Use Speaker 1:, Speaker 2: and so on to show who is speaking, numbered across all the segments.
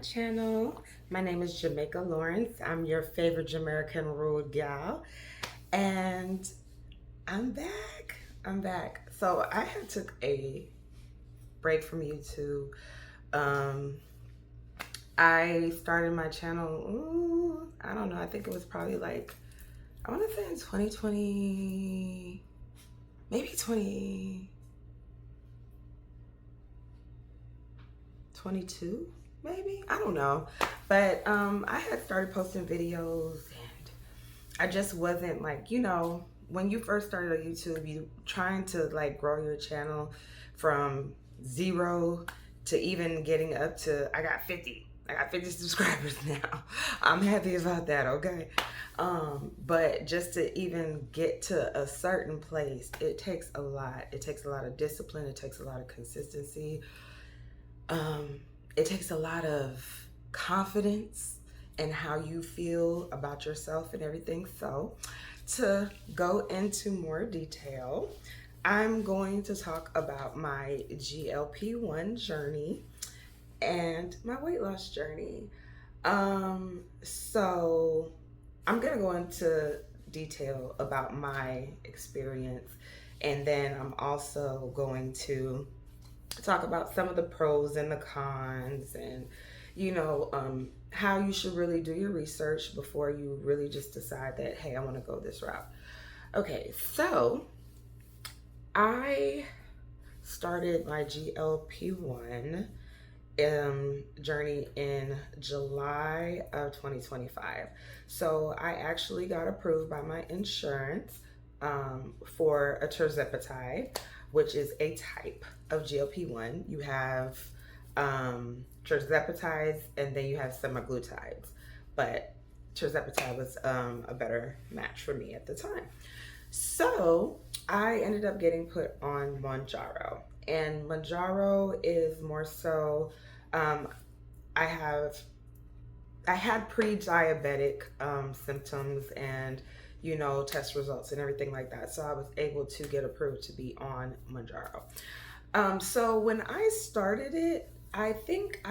Speaker 1: channel. My name is Jamaica Lawrence. I'm your favorite Jamaican rude gal, and I'm back. I'm back. So I had took a break from YouTube. Um, I started my channel. I don't know. I think it was probably like I want to say in 2020, maybe 2022, maybe, I don't know. But I had started posting videos, and I just wasn't like, when you first started on YouTube, you trying to like grow your channel from zero to even getting up to I got 50 subscribers now. I'm happy about that, okay? But just to even get to a certain place, it takes a lot. It takes a lot of discipline. It takes a lot of consistency. Um, it takes a lot of confidence and how you feel about yourself and everything. So, to go into more detail, I'm going to talk about my GLP-1 journey and my weight loss journey. So I'm gonna go into detail about my experience, and then I'm also going to talk about some of the pros and the cons, and how you should really do your research before you really just decide that, hey, I want to go this route. Okay, so I started my GLP-1 journey in July of 2025. So I actually got approved by my insurance for a tirzepatide, which is a type of GLP-1. You have tirzepatides, and then you have semaglutides. But tirzepatide was a better match for me at the time. So I ended up getting put on Mounjaro. And Mounjaro is more so, I had pre-diabetic symptoms and, test results and everything like that. So I was able to get approved to be on Mounjaro. So when I started it, I think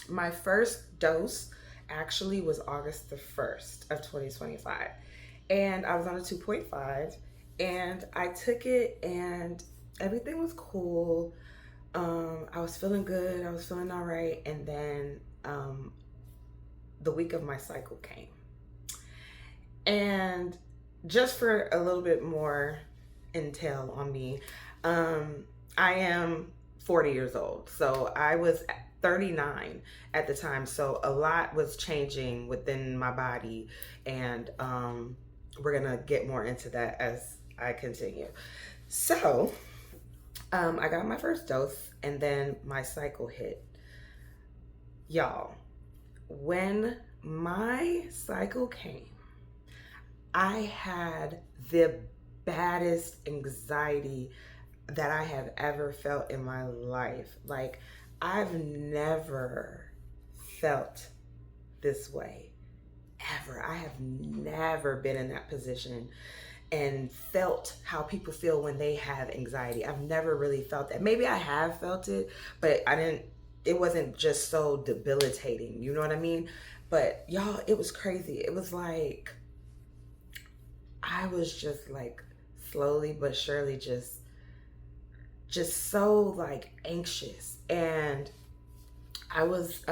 Speaker 1: my first dose actually was August the 1st of 2025. And I was on a 2.5, and I took it, and everything was cool. I was feeling good. I was feeling all right. And then the week of my cycle came. And just for a little bit more intel on me, I am 40 years old. So I was 39 at the time. So a lot was changing within my body. And we're going to get more into that as I continue. So I got my first dose, and then my cycle hit. Y'all, when my cycle came, I had the baddest anxiety that I have ever felt in my life. Like, I've never felt this way, ever. I have never been in that position and felt how people feel when they have anxiety. I've never really felt that. Maybe I have felt it, but it wasn't just so debilitating, you know what I mean? But y'all, it was crazy. It was like, I was just like slowly but surely just so like anxious. And I was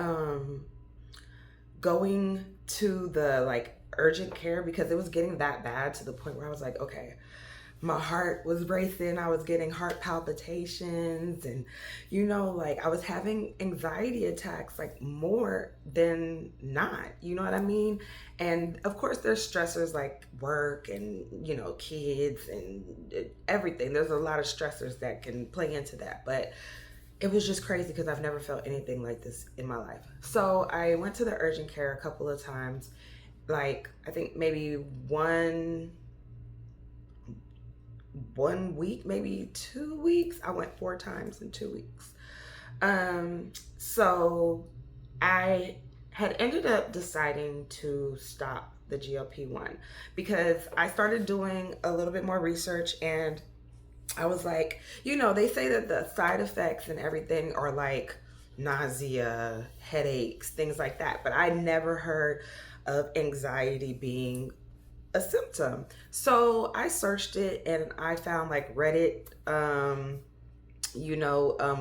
Speaker 1: going to the like urgent care because it was getting that bad to the point where I was like, okay, my heart was racing. I was getting heart palpitations, and like I was having anxiety attacks, like more than not, you know what I mean? And of course there's stressors like work and kids and everything. There's a lot of stressors that can play into that, but it was just crazy because I've never felt anything like this in my life. So I went to the urgent care a couple of times, like I think maybe one week, maybe 2 weeks. I went 4 times in 2 weeks. So I had ended up deciding to stop the GLP-1 because I started doing a little bit more research, and I was like, they say that the side effects and everything are like nausea, headaches, things like that. But I never heard of anxiety being a symptom. So I searched it and I found like Reddit,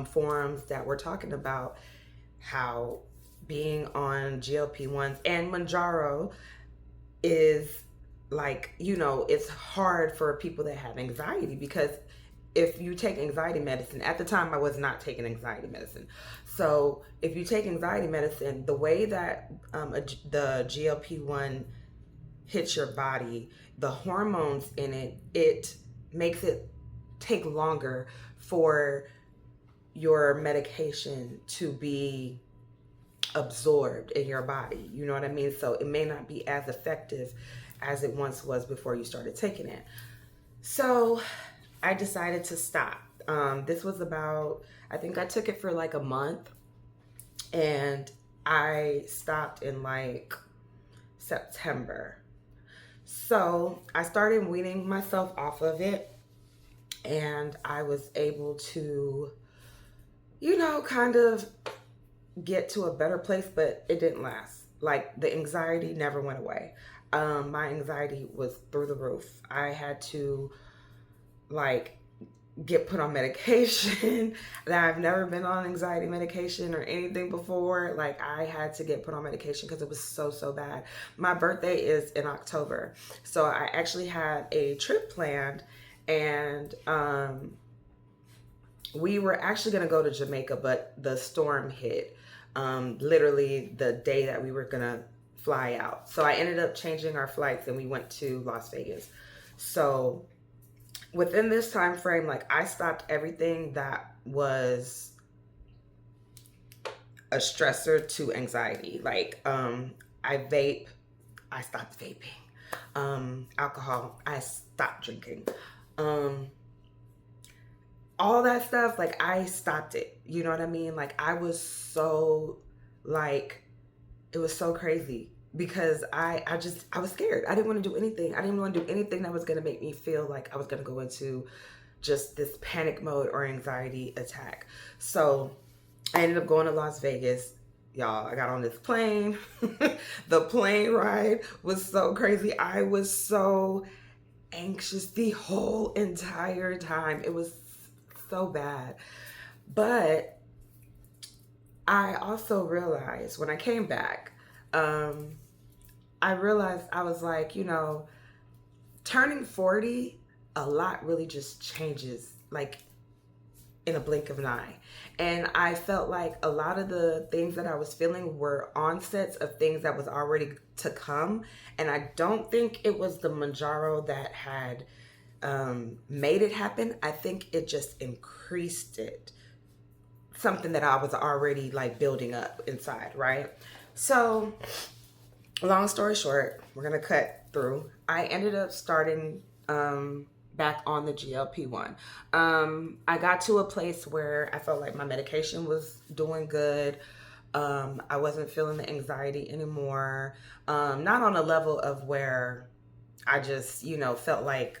Speaker 1: forums that were talking about how being on GLP-1s and Manjaro is like, it's hard for people that have anxiety, because if you take anxiety medicine, at the time I was not taking anxiety medicine. So if you take anxiety medicine, the way that the GLP-1 hits your body, the hormones in it makes it take longer for your medication to be absorbed in your body. You know what I mean? So it may not be as effective as it once was before you started taking it. So I decided to stop. This was about, I think I took it for like a month, and I stopped in like September. So I started weaning myself off of it, and I was able to, kind of get to a better place, but it didn't last. Like, the anxiety never went away. My anxiety was through the roof. I had to like get put on medication that I've never been on anxiety medication or anything before. Like, I had to get put on medication because it was so bad. My birthday is in October, so I actually had a trip planned, and we were actually going to go to Jamaica, but the storm hit literally the day that we were going to fly out. So I ended up changing our flights and we went to Las Vegas. So within this time frame, like, I stopped everything that was a stressor to anxiety. Like, I vape, I stopped vaping. Alcohol, I stopped drinking. All that stuff, like, I stopped it. You know what I mean? Like, I was so, like, it was so crazy because I was scared. I didn't want to do anything. I didn't want to do anything that was going to make me feel like I was going to go into just this panic mode or anxiety attack. So I ended up going to Las Vegas. Y'all, I got on this plane. The plane ride was so crazy. I was so anxious the whole entire time. It was so bad. But I also realized when I came back, I realized, I was like, turning 40, a lot really just changes, like, in a blink of an eye. And I felt like a lot of the things that I was feeling were onsets of things that was already to come. And I don't think it was the Manjaro that had made it happen. I think it just increased it. Something that I was already like building up inside, right? So long story short, we're gonna cut through. I ended up starting back on the GLP-1. I got to a place where I felt like my medication was doing good. I wasn't feeling the anxiety anymore. Not on a level of where I just, felt like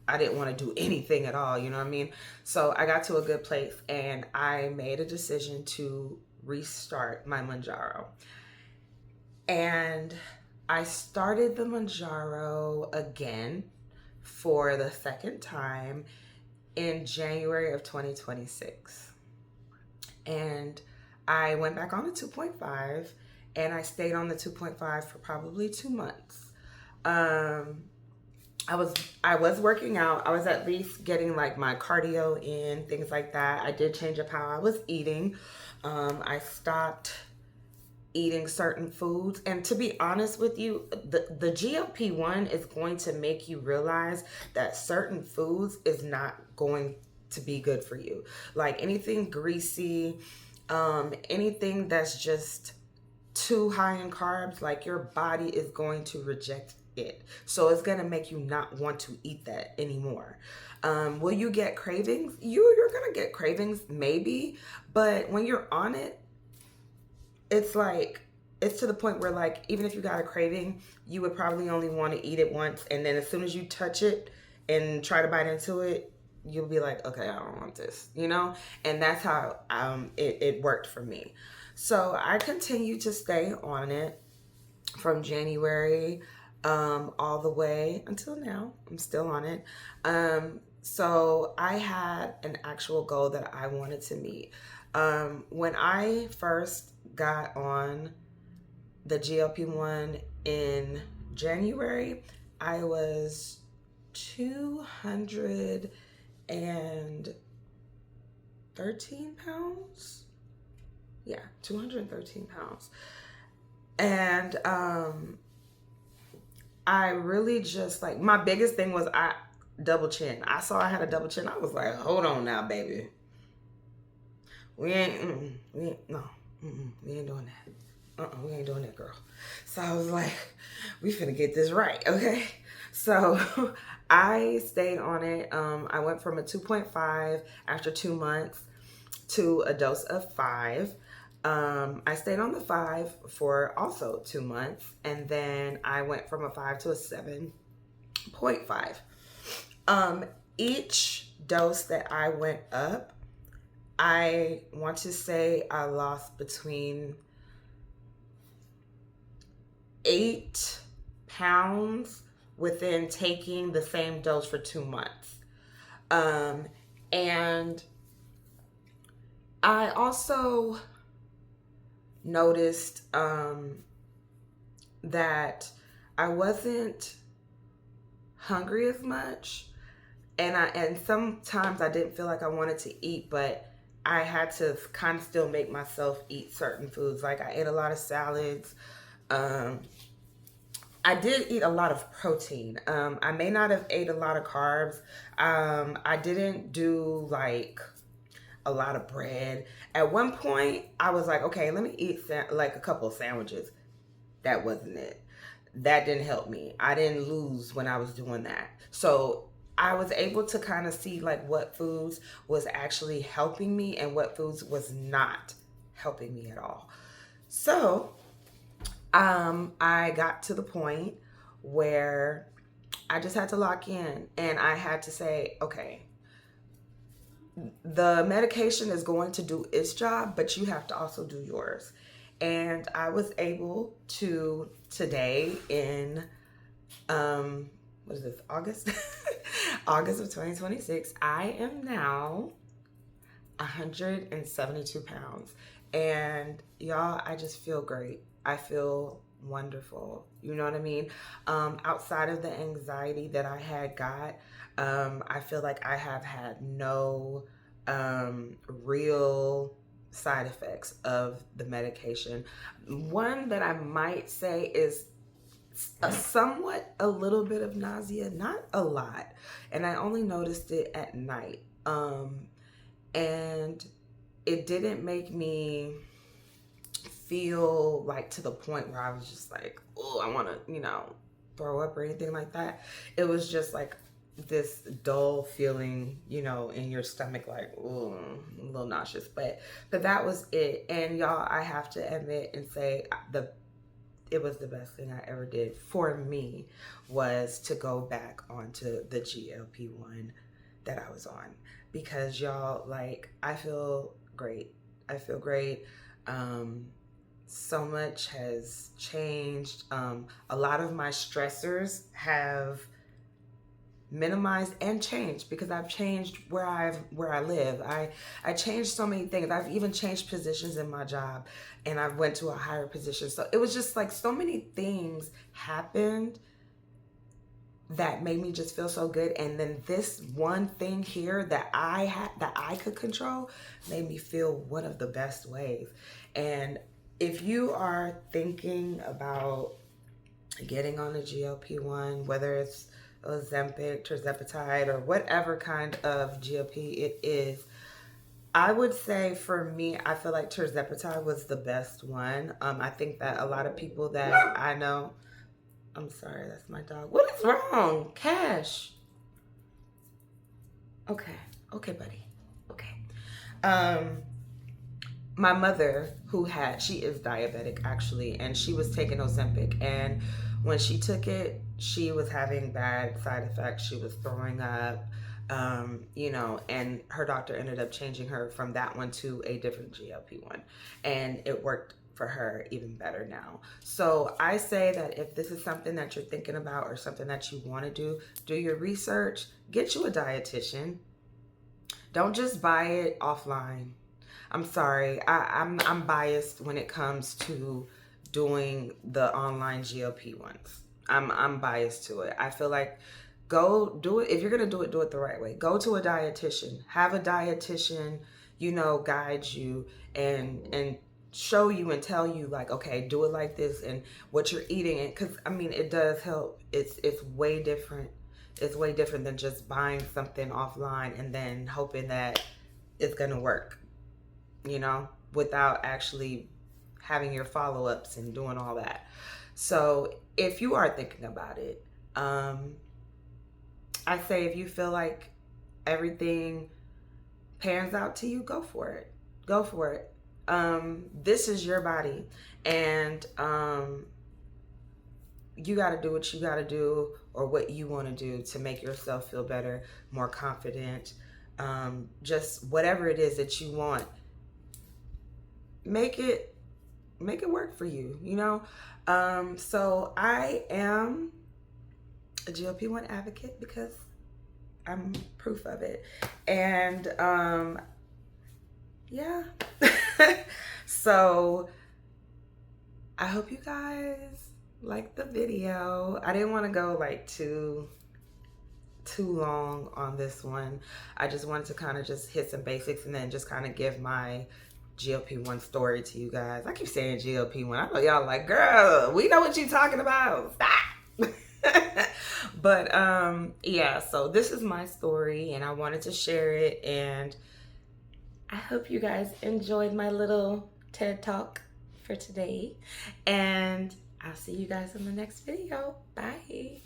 Speaker 1: I didn't want to do anything at all, you know what I mean? So I got to a good place and I made a decision to restart my Manjaro. And I started the Manjaro again for the second time in January of 2026. And I went back on the 2.5 and I stayed on the 2.5 for probably 2 months. I was working out. I was at least getting like my cardio in, things like that. I did change up how I was eating. I stopped eating certain foods. And to be honest with you, the GLP-1 is going to make you realize that certain foods is not going to be good for you. Like anything greasy, anything that's just too high in carbs, like your body is going to reject it. So it's going to make you not want to eat that anymore. Will you get cravings? You're going to get cravings, maybe. But when you're on it, it's like, it's to the point where like, even if you got a craving, you would probably only want to eat it once. And then as soon as you touch it and try to bite into it, you'll be like, okay, I don't want this, you know? And that's how it worked for me. So I continued to stay on it from January all the way until now. I'm still on it. So I had an actual goal that I wanted to meet. When I first got on the GLP-1 in January, I was 213 pounds. Yeah, 213 pounds. And I really just like, my biggest thing was double chin. I saw I had a double chin. I was like, hold on now, baby. We ain't doing that. We ain't doing that, girl. So I was like, we finna get this right, okay? So I stayed on it. I went from a 2.5 after 2 months to a dose of 5. I stayed on the 5 for also 2 months, and then I went from a 5 to a 7.5. Each dose that I went up, I want to say I lost between 8 pounds within taking the same dose for 2 months. And I also noticed that I wasn't hungry as much, and sometimes I didn't feel like I wanted to eat, but I had to kind of still make myself eat certain foods. Like I ate a lot of salads. I did eat a lot of protein. I may not have ate a lot of carbs. I didn't do like a lot of bread. At one point, I was like, okay, let me eat like a couple of sandwiches. That wasn't it. That didn't help me. I didn't lose when I was doing that. So I was able to kind of see like what foods was actually helping me and what foods was not helping me at all. So I got to the point where I just had to lock in, and I had to say, okay, the medication is going to do its job, but you have to also do yours. And I was able to today in what is this, August? August of 2026, I am now 172 pounds. And y'all, I just feel great. I feel wonderful. You know what I mean? Outside of the anxiety that I had got, I feel like I have had no real side effects of the medication. One that I might say is a little bit of nausea, not a lot. And I only noticed it at night. And it didn't make me feel like to the point where I was just like, oh, I want to, throw up or anything like that. It was just like this dull feeling, in your stomach, like, ooh, a little nauseous. But that was it. And y'all, I have to admit and say it was the best thing I ever did for me, was to go back onto the GLP-1 that I was on. Because y'all, like, I feel great. So much has changed. A lot of my stressors have minimized and changed because I've changed where I live. I changed so many things. I've even changed positions in my job, and I went to a higher position. So it was just like so many things happened that made me just feel so good. And then this one thing here that I could control made me feel one of the best ways. And if you are thinking about getting on a GLP-1, whether it's Ozempic, tirzepatide, or whatever kind of GLP it is, I would say for me, I feel like tirzepatide was the best one. I think that a lot of people that I know, I'm sorry, that's my dog. What is wrong? Cash. Okay, buddy. Okay. My mother, she is diabetic actually, and she was taking Ozempic, and when she took it, she was having bad side effects. She was throwing up. you know, and her doctor ended up changing her from that one to a different GLP-1, and it worked for her even better now. So I say that if this is something that you're thinking about or something that you want to do your research, get you a dietitian. Don't just buy it offline. I'm sorry, I'm biased when it comes to doing the online GLP-1s. I'm biased to it. I feel like go do it. If you're gonna do it the right way. Go to a dietitian. Have a dietitian, you know, guide you and show you and tell you like, okay, do it like this and what you're eating. And because I mean, it does help. It's way different. It's way different than just buying something offline and then hoping that it's gonna work, you know, without actually having your follow-ups and doing all that. So if you are thinking about it, I say if you feel like everything pans out to you, go for it. Go for it. This is your body, and you got to do what you got to do or what you want to do to make yourself feel better, more confident. Just whatever it is that you want, make it work for you, you know? So I am a GLP-1 advocate because I'm proof of it. And yeah. So I hope you guys like the video. I didn't want to go like too long on this one. I just wanted to kind of just hit some basics and then just kind of give my GLP-1 story to you guys. I keep saying GLP-1. I know y'all like, girl, we know what you're talking about. Stop. But yeah, so this is my story and I wanted to share it, and I hope you guys enjoyed my little TED Talk for today, and I'll see you guys in the next video. Bye.